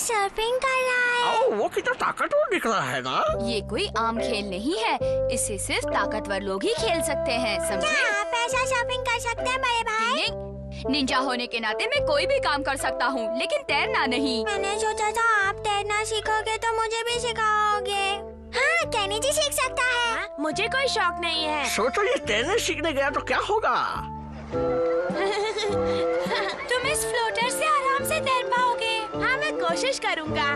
Surfing कर रहा है। वो कितना ताकतवर दिख रहा है ना। ये कोई आम खेल नहीं है, इसे सिर्फ ताकतवर लोग ही खेल सकते हैं, समझे? क्या आप ऐसा सर्फिंग कर सकते हैं बड़े भाई? निंजा होने के नाते मैं कोई भी काम कर सकता हूँ, लेकिन तैरना नहीं। मैंने सोचा था आप तैरना सीखोगे तो मुझे भी सिखाओगे। हाँ, केनी जी सीख सकता है। मुझे कोई शौक नहीं है। सोचो ये तैरने सीखने गया तो क्या होगा। तुम इस फ्लोटर से आराम से तैर पाओगे। हाँ, मैं कोशिश करूँगा।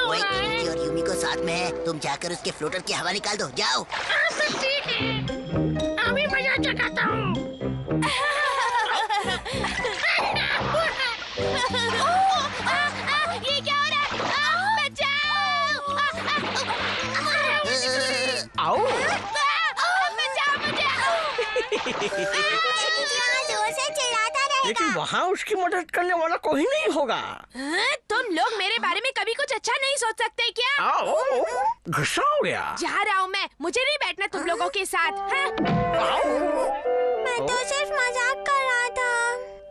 वही केनी जी और यूमी को साथ में है, तुम जाकर उसके फ्लोटर की हवा निकाल दो, जाओ। ठीक है, अभी मजा चखाता हूँ। ये क्या हो रहा है? बचाओ! आओ। बचाओ मुझे! जोर से चिल्लाता रहेगा। लेकिन वहाँ उसकी मदद करने वाला कोई नहीं होगा। तुम लोग मेरे बारे में कभी कुछ अच्छा नहीं सोच सकते क्या? आओ, गुस्सा हो गया। जा रहा हूँ मैं, मुझे नहीं बैठना तुम लोगों के साथ। मैं तो सिर्फ मजाक कर रहा था।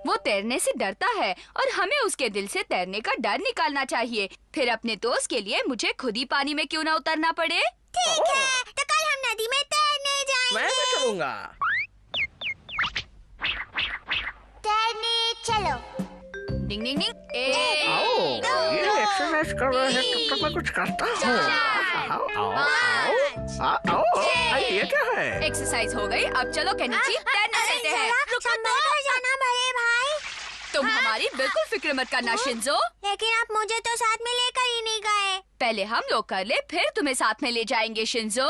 वो तैरने से डरता है और हमें उसके दिल से तैरने का डर निकालना चाहिए। फिर अपने दोस्त के लिए मुझे खुद ही पानी में क्यों ना उतरना पड़े। ठीक है, तो कल हम नदी में तैरने जाएंगे। मैं भी चलूंगा। तैरने चलो। डिंग डिंग डिंग। आओ, ये एक्सरसाइज कर रहे हैं, तब तक मैं कुछ करता हूँ। आओ, आओ, आओ, ये क्या है? एक्सरसाइज हो गई, अब चलो केनिची तैरने चलते हैं। संभल कर जाना बड़े भाई। तुम हमारी बिल्कुल फिक्र मत करना शिंजो। लेकिन आप मुझे तो साथ में लेकर ही नहीं गए। पहले हम लोग कर ले, फिर तुम्हें साथ में ले जाएंगे शिंजो।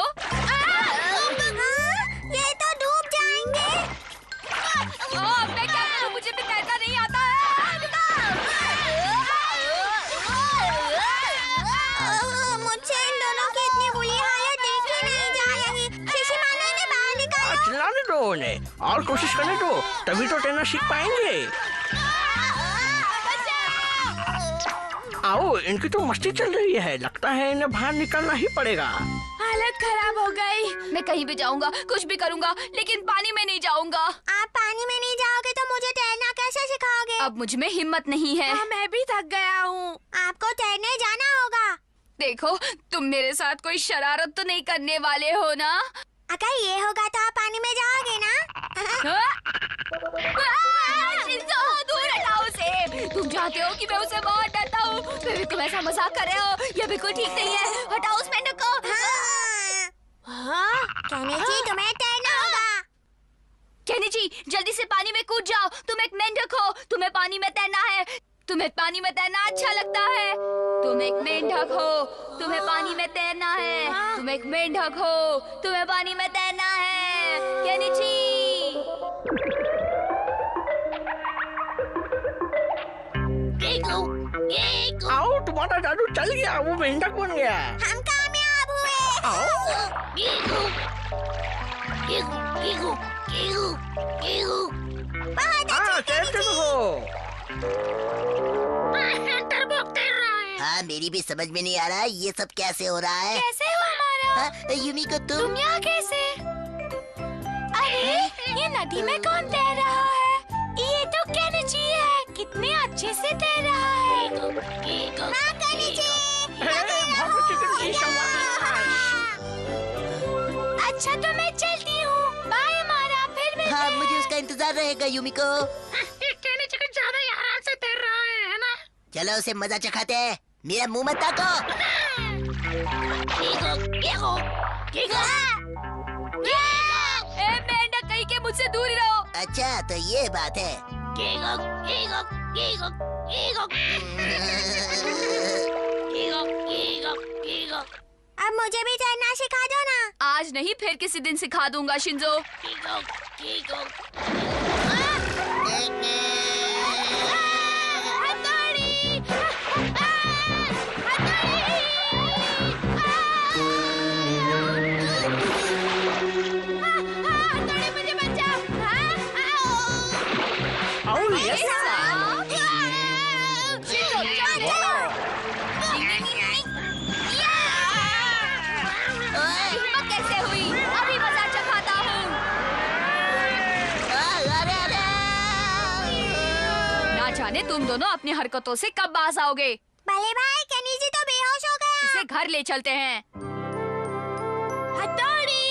ये तो डूब जाएंगे। मैं क्या करूं, मुझे भी तैरना नहीं आता है। मुझसे इन दोनों की इतनी बुरी हालत देखी नहीं जा रही। शिशी मानो इन्हें बाहर निकालो। चिल्लाने दो उन्हें और कोशिश करने दो, तभी तो तैरना सीख पाएंगे। आओ, इनकी तो मस्ती चल रही है, लगता है इन्हें बाहर निकलना ही पड़ेगा। हालत खराब हो गई। मैं कहीं भी जाऊंगा, कुछ भी करूंगा, लेकिन पानी में नहीं जाऊंगा। आप पानी में नहीं जाओगे तो मुझे तैरना कैसे सिखाओगे? अब मुझ में हिम्मत नहीं है। हाँ, मैं भी थक गया हूँ। आपको तैरने जाना होगा। देखो, तुम मेरे साथ कोई शरारत तो नहीं करने वाले हो ना? अगर ये होगा तो आप पानी में जाओगे ना? शिंजो, दूर हटाओ उसे। तुम जानते हो कि मैं उसे बहुत डरता हूँ। फिर भी तुम ऐसा मजाक कर रहे हो, ये बिल्कुल ठीक नहीं है। हटाओ उस मेंढक को। केनिची, तुम्हें तैरना होगा। केनिची, जल्दी से पानी में कूद जाओ। तुम एक मेंढक हो, तुम्हें पानी में तैरना है। तुम्हें पानी में तैरना अच्छा लगता है। तुम एक मेंढक हो, तुम्हें पानी में तैरना है। तुम एक मेंढक हो, तुम्हें पानी में तैरना है। केनिची। आओ, तुम्हारा जादू चल गया, वो मेंढक बन गया। हम कामयाब हुए। बहुत हाँ, तैरते हो। टर्बोक तैर रहा है। हाँ, मेरी भी समझ में नहीं आ रहा है ये सब कैसे हो रहा है। कैसे हो हमारा? हाँ, यूमी को तुम यहाँ कैसे? अरे, ये नदी में कौन तैर रहा है? ये तो केनिची है। कितने अच्छे से तैर रहा है। हाँ, केनिची। अच्छा, तो मैं चलती हूँ। बाय हमारा, फिर मिलते हाँ, हैं। मुझे उसका इंतजार रहेगा यूमी को। केनी चिकन ज्यादा ही आराम से तैर रहा है ना? चलो उसे मजा चखाते हैं। मेरा मुंह मत ताको। ए मेंढक कहीं के, मुझसे दूर ही रहो। अच्छा, तो ये बात है। अब मुझे भी तैरना सिखा दो ना। आज नहीं, फिर किसी दिन सिखा दूंगा शिंजो। मुझे बचाओ। आओ, यस। हिम्मत कैसे हुई? अभी मजा चखाता हूँ। अरे, अरे। जाने तुम दोनों अपनी हरकतों से कब बाज आओगे। बड़े भाई केनी जी तो बेहोश हो गया। इसे घर ले चलते हैं। हथौड़ी,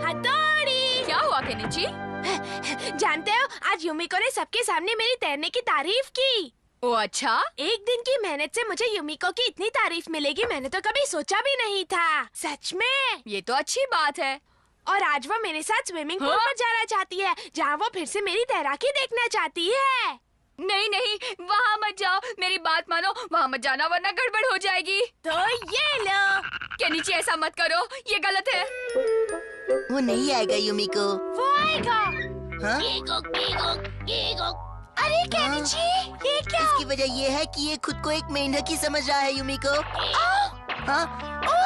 हथौड़ी। क्या हुआ केनिची? जानते हो आज युमिको ने सबके सामने मेरी तैरने की तारीफ की। ओ अच्छा। एक दिन की मेहनत से मुझे युमिको की इतनी तारीफ मिलेगी मैंने तो कभी सोचा भी नहीं था। सच में। ये तो अच्छी बात है। और आज वो मेरे साथ स्विमिंग पूल पर जाना चाहती है जहाँ वो फिर से मेरी तैराकी देखना चाहती है। नहीं नहीं, वहाँ मत जाओ, मेरी बात मानो, वहाँ मत जाना वरना गड़बड़ हो जाएगी। तो ये लो। केनिची ऐसा मत करो, ये गलत है। वो नहीं आएगा युमिको। वो आएगा। हाँ? अरे केनिची, ये क्या? इसकी वजह ये है कि ये खुद को एक मेंढक ही समझ रहा है युमिको। हाँ?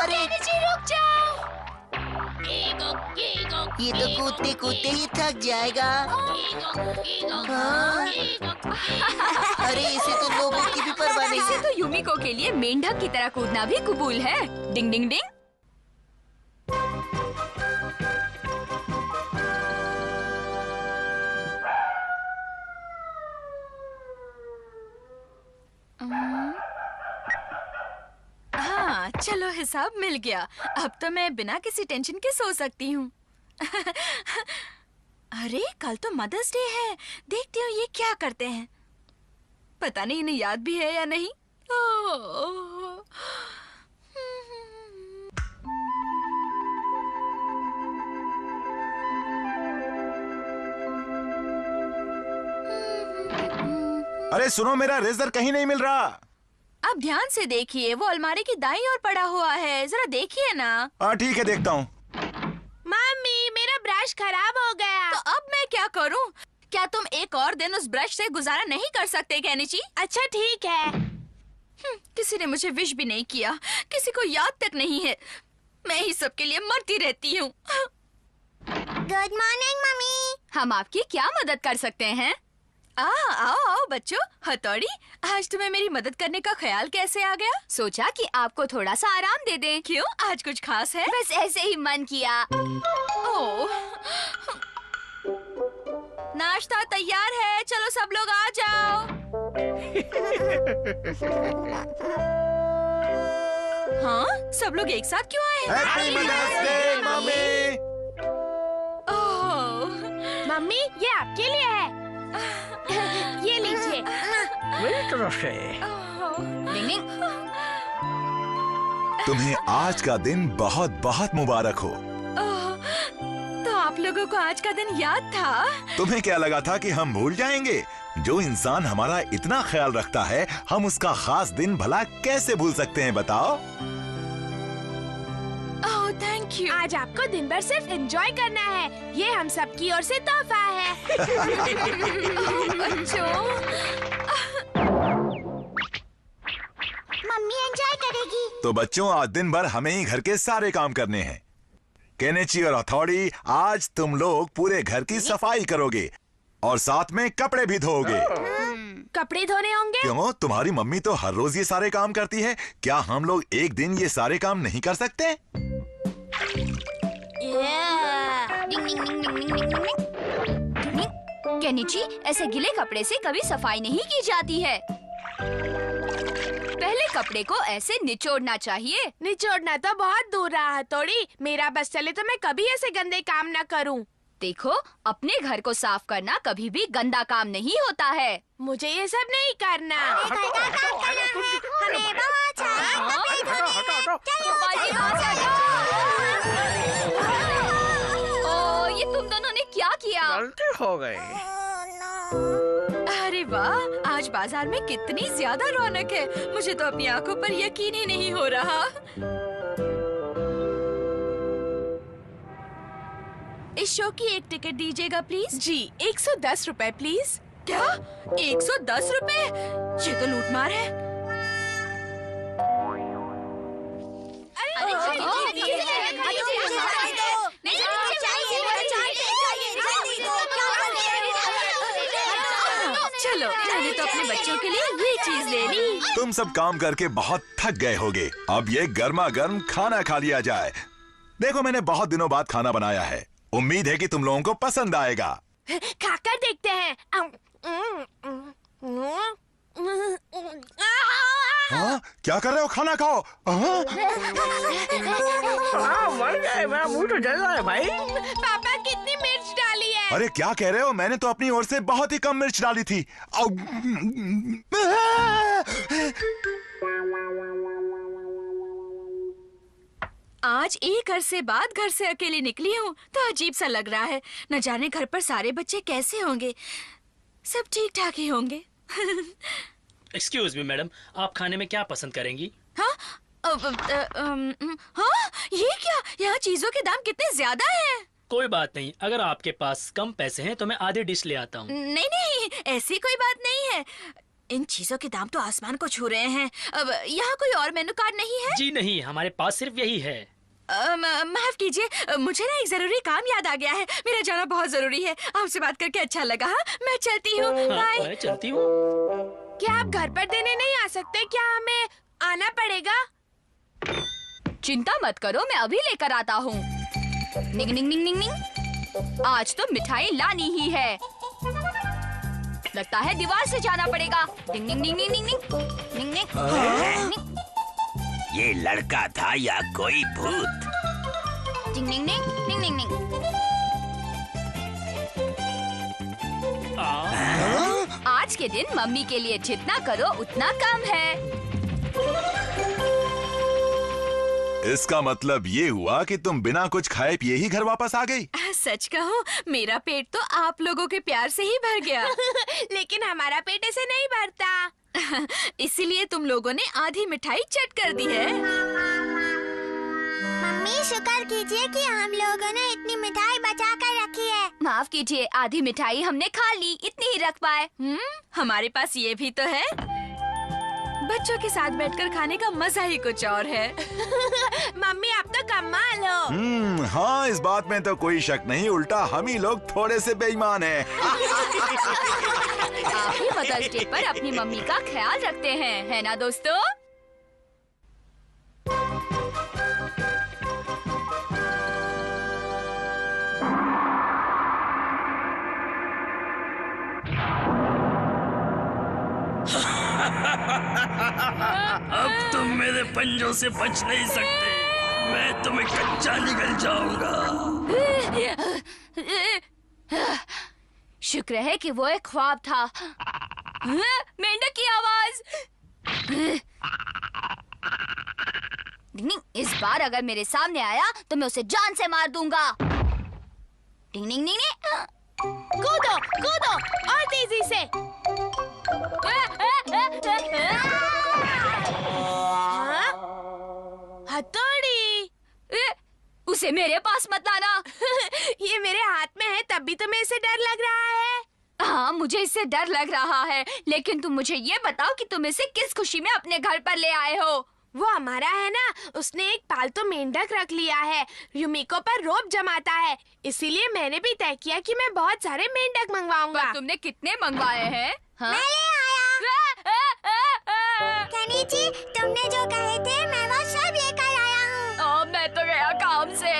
अरे केनिची रुक जाओ। ये तो कूदते कूदते ही थक जाएगा। हाँ? अरे इसे तो लोगों की भी परवाह नहीं इसे है। तो युमिको के लिए मेंढक की तरह कूदना भी कबूल है। डिंग डिंग डिंग। हाँ, चलो हिसाब मिल गया। अब तो मैं बिना किसी टेंशन के सो सकती हूँ। अरे कल तो मदर्स डे है, देखती हूँ ये क्या करते हैं। पता नहीं इन्हें याद भी है या नहीं। ओह। अरे सुनो, मेरा रेजर कहीं नहीं मिल रहा। आप ध्यान से देखिए, वो अलमारी की दाईं ओर पड़ा हुआ है, जरा देखिए ना। हाँ ठीक है, देखता हूँ। मम्मी मेरा ब्रश खराब हो गया। तो अब मैं क्या करूं? क्या तुम एक और दिन उस ब्रश से गुजारा नहीं कर सकते केनिची? अच्छा ठीक है। किसी ने मुझे विश भी नहीं किया, किसी को याद तक नहीं है। मैं ही सबके लिए मरती रहती हूँ। Good morning mummy. हम आपकी क्या मदद कर सकते हैं? आओ आओ बच्चों। हथौड़ी, आज तुम्हें मेरी मदद करने का ख्याल कैसे आ गया? सोचा कि आपको थोड़ा सा आराम दे दें। क्यों, आज कुछ खास है? बस ऐसे ही मन किया। ओह, नाश्ता तैयार है, चलो सब लोग आ जाओ। हाँ, सब लोग एक साथ क्यों आए? Happy Mother's Day mummy. Oh, mummy ये आपके लिए है। ये लीजिए। मेरी तरफ से। डिंग डिंग। तुम्हें आज का दिन बहुत बहुत मुबारक हो। तो आप लोगों को आज का दिन याद था? तुम्हें क्या लगा था कि हम भूल जाएंगे? जो इंसान हमारा इतना ख्याल रखता है, हम उसका खास दिन भला कैसे भूल सकते हैं बताओ? Oh thank you. आज आपको दिन भर सिर्फ एंजॉय करना है। ये हम सब की ओर से तोहफा है। बच्चों, मम्मी एंजॉय करेगी। तो बच्चों, आज दिन भर हमें ही घर के सारे काम करने हैं। केनिची और हथौड़ी, आज तुम लोग पूरे घर की सफाई करोगे और साथ में कपड़े भी धोओगे। कपड़े धोने होंगे? क्यों, तुम्हारी मम्मी तो हर रोज ये सारे काम करती है। क्या हम लोग एक दिन ये सारे काम नहीं कर सकते? डिंग डिंग डिंग डिंग डिंग डिंग डिंग। केनिची, ऐसे गिले कपड़े से कभी सफाई नहीं की जाती है। पहले कपड़े को ऐसे निचोड़ना चाहिए। निचोड़ना तो बहुत दूर रहा हथौड़ी। मेरा बस चले तो मैं कभी ऐसे गंदे काम न करूं। देखो, अपने घर को साफ करना कभी भी गंदा काम नहीं होता है। मुझे ये सब नहीं करना। घर का काम करना है। हमें बहुत सारे कपड़े धोने हैं। चलो बाजी कहाँ से आ गई? ओह, ये तुम दोनों ने क्या किया? गलती हो गई। अरे वाह, आज बाजार में कितनी ज्यादा रौनक है। मुझे तो अपनी आंखों पर यकीन ही नहीं हो रहा। इस शो की एक टिकट दीजिएगा प्लीज। जी 110 रुपए प्लीज। क्या, 110 रुपए? ये तो लूटमार है। चलो, मैंने तो अपने बच्चों के लिए ये चीज ले ली। तुम सब काम करके बहुत थक गए होगे। अब ये गर्मा गर्म खाना खा लिया जाए। देखो, मैंने बहुत दिनों बाद खाना बनाया है। उम्मीद है कि तुम लोगों को पसंद आएगा। खाकर देखते हैं। हाँ? क्या कर रहे हो? खाना खाओ। हाँ? मर गए, मेरा मुंह तो जल रहा है भाई। पापा कितनी मिर्च डाली है? अरे क्या कह रहे हो? मैंने तो अपनी ओर से बहुत ही कम मिर्च डाली थी। आज एक अरसे बाद घर से अकेली निकली हूँ तो अजीब सा लग रहा है। न जाने घर पर सारे बच्चे कैसे होंगे। सब ठीक ठाक ही होंगे। एक्सक्यूज मी मैडम, आप खाने में क्या पसंद करेंगी? हाँ? हाँ? ये क्या? यहाँ चीजों के दाम कितने ज्यादा हैं। कोई बात नहीं, अगर आपके पास कम पैसे हैं तो मैं आधी डिश ले आता हूँ। नहीं नहीं, ऐसी कोई बात नहीं है। इन चीजों के दाम तो आसमान को छू रहे हैं। अब यहाँ कोई और मेनू कार्ड नहीं है? जी नहीं, हमारे पास सिर्फ यही है। माफ कीजिए, मुझे ना एक जरूरी काम याद आ गया है। मेरा जाना बहुत जरूरी है। आपसे बात करके अच्छा लगा। हाँ? मैं चलती हूँ। बाय। मैं चलती हूँ। क्या आप घर पर देने नहीं आ सकते? क्या हमें आना पड़ेगा? चिंता मत करो, मैं अभी लेकर आता हूँ। निंग निंग निंग निंग निंग। आज तो मिठाई लानी ही है। लगता है दीवार से जाना पड़ेगा। डिंग डिंग डिंग डिंग डिंग डिंग डिंग डिंग। ये लड़का था या कोई भूत? डिंग डिंग डिंग डिंग डिंग डिंग। आज के दिन मम्मी के लिए जितना करो उतना कम है। इसका मतलब ये हुआ कि तुम बिना कुछ खाए पिए ही घर वापस आ गई? सच कहूँ, मेरा पेट तो आप लोगों के प्यार से ही भर गया। लेकिन हमारा पेट ऐसे नहीं भरता। इसीलिए तुम लोगों ने आधी मिठाई चट कर दी है। मम्मी शुक्र कीजिए कि हम लोगों ने इतनी मिठाई बचा कर रखी है। माफ कीजिए, आधी मिठाई हमने खा ली, इतनी ही रख पाए। हमारे पास ये भी तो है। बच्चों के साथ बैठकर खाने का मजा ही कुछ और है। मम्मी आप तो कमाल हो। हाँ, इस बात में तो कोई शक नहीं। उल्टा हम ही लोग थोड़े से बेईमान हैं। आप ही मदर्स डे पर अपनी मम्मी का ख्याल रखते हैं, है ना दोस्तों? अब तुम मेरे पंजों से बच नहीं सकते। मैं तुम्हें कच्चा निगल जाऊंगा। शुक्र है कि वो एक ख्वाब था। मेंढक की आवाज। इस बार अगर मेरे सामने आया तो मैं उसे जान से मार दूंगा। डिंग डिंग डिंग डिंग। कूदो कूदो और तेजी से। हथौड़ी। उसे मेरे पास मत लाना। ये मेरे हाथ में है, तब भी तुम्हें इसे डर लग रहा है। हाँ, मुझे इससे डर लग रहा है, लेकिन तुम मुझे ये बताओ कि तुम इसे किस खुशी में अपने घर पर ले आए हो? वो हमारा है ना, उसने एक पालतू मेंढक रख लिया है। यूमिको पर रोब जमाता है, इसीलिए मैंने भी तय किया कि मैं बहुत सारे मेंढक मंगवाऊंगा। पर तुमने कितने मंगवाए हैं? हाँ? मैं ले आया। केनिची, तुमने जो कहे थे मैं वो सब लेकर आया हूँ। मैं तो गया काम से।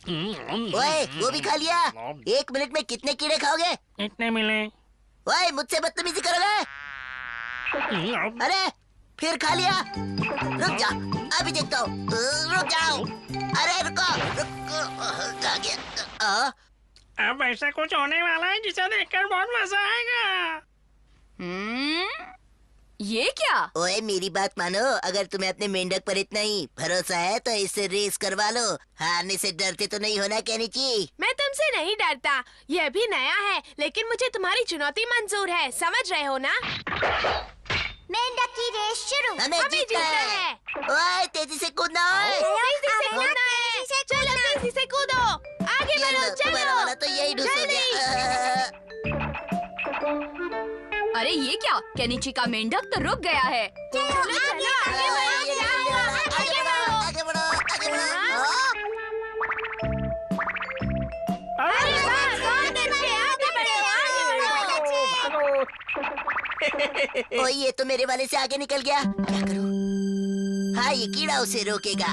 ओए, वो भी खा लिया? 1 मिनट में कितने कीड़े खाओगे? इतने मिले। ओए, मुझसे बदतमीजी करोगे? अरे, फिर खा लिया? रुक जा, अभी देखता हूँ। रुक जाओ। अरे रुको, रुको। कहाँ गया? अब ऐसा कुछ होने वाला है जिसे देखकर बहुत मजा आएगा। ये क्या? ओए, मेरी बात मानो। अगर तुम्हें अपने मेंढक पर इतना ही भरोसा है तो इससे रेस करवा लो। हारने से डरते तो नहीं होना केनिची? मैं तुमसे नहीं डरता। यह भी नया है, लेकिन मुझे तुम्हारी चुनौती मंजूर है। समझ रहे हो ना? मेंढक की रेस शुरू। हमें जीतना है। ओए, तेजी से कूदना है। तेजी से कूदना है। चलो तेजी से कूदो। आगे बढ़ो, तुम्हारा वाला तो यही ढूंढ हो गया। अरे ये क्या? केनिची का मेंढक तो रुक गया है। चलो आगे बढ़ो, आगे बढ़ो। आगे बढ़ो, आगे बढ़ो। अरे बस, बहुत अच्छे, आगे बढ़ो, आगे बढ़ो। ओए, ये तो मेरे वाले से आगे निकल गया। क्या करूं? हाँ, ये कीड़ा उसे रोकेगा।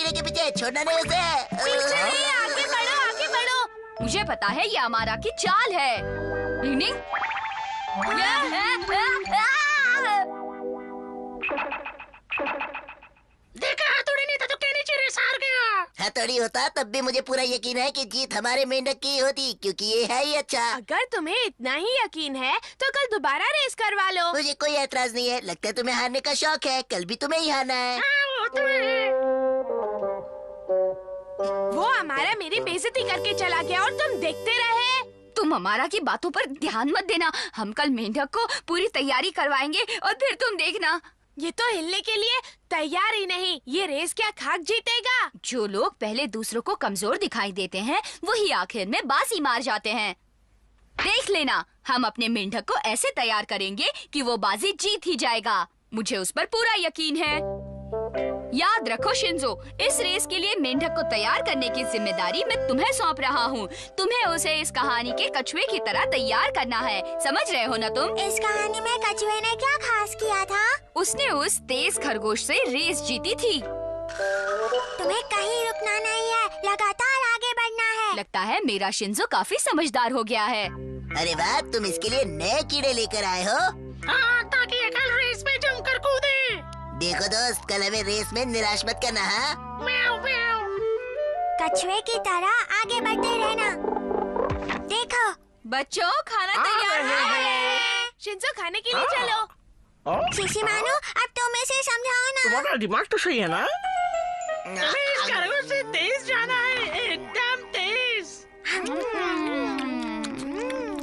कीड़े के पीछे, छोड़ना नहीं उसे। आगे बढ़ो, आगे बढ़ो। मुझे पता है ये अमारा की चाल है। डिंग डिंग। देखा, हथौड़ी नहीं था तो केनिची रेस हार गया। हथौड़ी होता तब भी मुझे पूरा यकीन है कि जीत हमारे मेंढक की होती, क्योंकि ये है ही अच्छा। अगर तुम्हें इतना ही यकीन है तो कल दोबारा रेस करवा लो। मुझे कोई ऐतराज नहीं है। लगता है तुम्हें हारने का शौक है। कल भी तुम्हें ही हारना है। वो तो है। वो हमारा मेरी बेइज्जती करके चला गया और तुम देखते रहे। तुम अमारा की बातों पर ध्यान मत देना। हम कल मेंढक को पूरी तैयारी करवाएंगे और फिर तुम देखना। ये तो हिलने के लिए तैयार ही नहीं। ये रेस क्या खाक जीतेगा? जो लोग पहले दूसरों को कमजोर दिखाई देते हैं वही आखिर में बाजी मार जाते हैं। देख लेना, हम अपने मेंढक को ऐसे तैयार करेंगे कि वो बाजी जीत ही जाएगा। मुझे उस पर पूरा यकीन है। याद रखो शिंजो, इस रेस के लिए मेंढक को तैयार करने की जिम्मेदारी मैं तुम्हें सौंप रहा हूँ। तुम्हें उसे इस कहानी के कछुए की तरह तैयार करना है। समझ रहे हो ना तुम? इस कहानी में कछुए ने क्या खास किया था? उसने उस तेज खरगोश से रेस जीती थी। तुम्हें कहीं रुकना नहीं है, लगातार आगे बढ़ना है। लगता है मेरा शिंजो काफी समझदार हो गया है। अरे वाह, तुम इसके लिए नए कीड़े लेकर आए हो। हाँ, ताकि ये कल रेस में जमकर कूदे। देखो दोस्त, कल हमें रेस में निराश मत करना। हाँ, म्याऊ म्याऊ। कछुए की तरह आगे बढ़ते रहना। देखो बच्चों, खाना तैयार है। शिंजो, खाने के लिए चलो। शिशिमानु, अब तुम इसे समझाओ ना। तुम्हारा दिमाग तो सही है ना? तुम्हें इस खरगोश से तेज जाना है, एकदम तेज।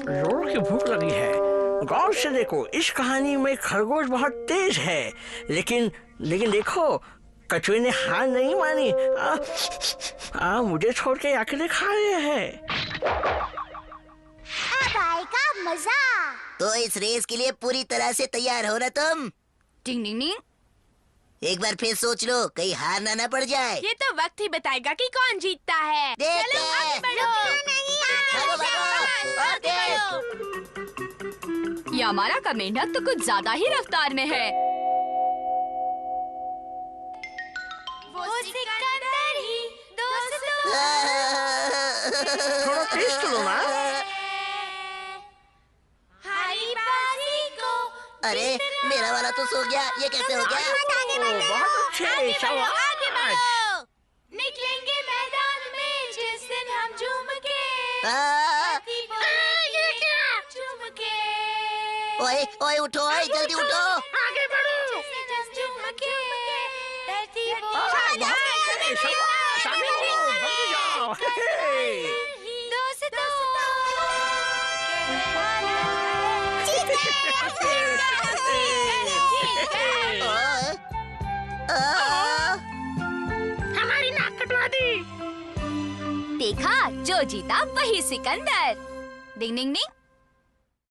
जोर की भूख लगी है। गौर से देखो, इस कहानी में खरगोश बहुत तेज है, लेकिन देखो, कछुए ने हार नहीं मानी। मुझे छोड़ के अकेले खा रहे हैं। अब आएगा मजा। तो इस रेस के लिए पूरी तरह से तैयार हो ना तुम? टिंग टिंग टिंग। एक बार फिर सोच लो, कहीं हारना ना पड़ जाए। ये तो वक्त ही बताएगा कि कौन जीतता है। देखते चलो आगे हैं। बढ़ो। भागो, भागो, और तेज। ये हमारा का मेंढक तो कुछ ज्यादा ही रफ्तार में है। वो सिकंदर ही दोस्तों। थोड़ा तेज चलो ना। हारी बाजी को। अरे, मेरा वाला तो सो गया। ये कैसे हो गया? बहुत अच्छे, शाबाश। आगे बढ़ो। निकलेंगे मैदान में जिस दिन हम झूम के। ये क्या? झूम के। ओए ओए, उठो, ओए जल्दी उठो। आगे बढ़ो। झूम के। धरती बहुत अच्छे, शाबाश, आगे बढ़ो, बढ़ते जाओ। हमारी नाक कटवा दी। देखा, जो जीता वही सिकंदर। डिंग डिंग डिंग।